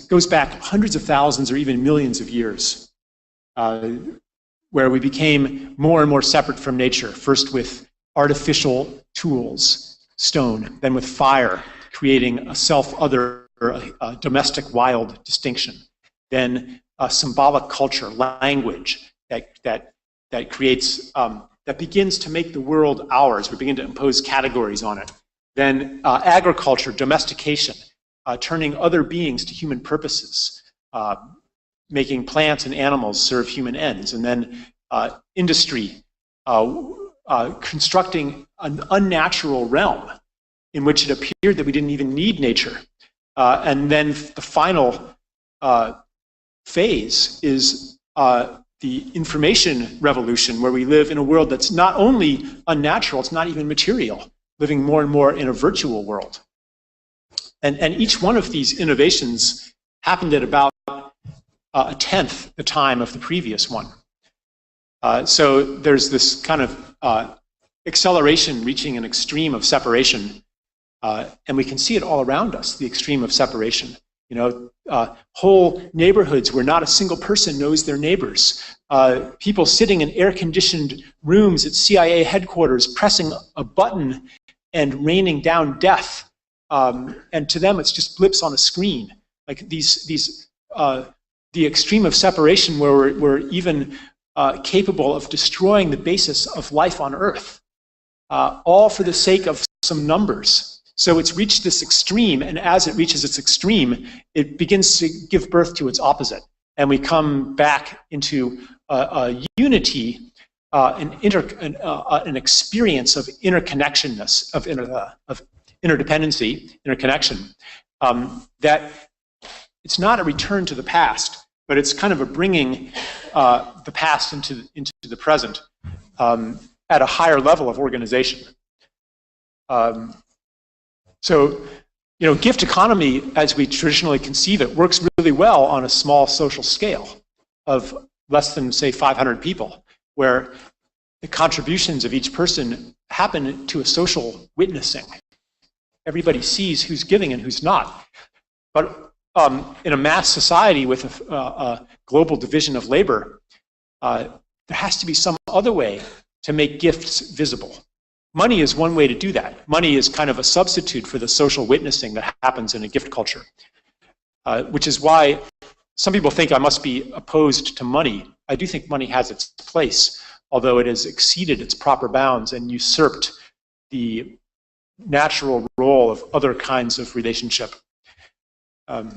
goes back hundreds of thousands or even millions of years, where we became more and more separate from nature, first with artificial tools, stone, then with fire, creating a self-other, a domestic wild distinction, then a symbolic culture, language that creates, that begins to make the world ours. We begin to impose categories on it. Then agriculture, domestication, turning other beings to human purposes, making plants and animals serve human ends, and then industry, constructing an unnatural realm in which it appeared that we didn't even need nature. And then the final phase is the information revolution, where we live in a world that's not only unnatural, it's not even material, living more and more in a virtual world. And each one of these innovations happened at about a tenth the time of the previous one. So there's this kind of acceleration reaching an extreme of separation, and we can see it all around us, the extreme of separation. You know, whole neighborhoods where not a single person knows their neighbors. People sitting in air-conditioned rooms at CIA headquarters, pressing a button and raining down death. And to them, it's just blips on a screen. Like the extreme of separation where we're even capable of destroying the basis of life on Earth, all for the sake of some numbers. So it's reached this extreme, and as it reaches its extreme, it begins to give birth to its opposite. And we come back into a unity, an experience of interconnectionness, of interdependency, interconnection, that it's not a return to the past, but it's kind of a bringing the past into the present at a higher level of organization. So, you know, gift economy, as we traditionally conceive it, works really well on a small social scale of less than, say, 500 people, where the contributions of each person happen to a social witnessing. Everybody sees who's giving and who's not. But in a mass society with a global division of labor, there has to be some other way to make gifts visible. Money is one way to do that. Money is kind of a substitute for the social witnessing that happens in a gift culture, which is why some people think I must be opposed to money. I do think money has its place, although it has exceeded its proper bounds and usurped the natural role of other kinds of relationship. Anyway.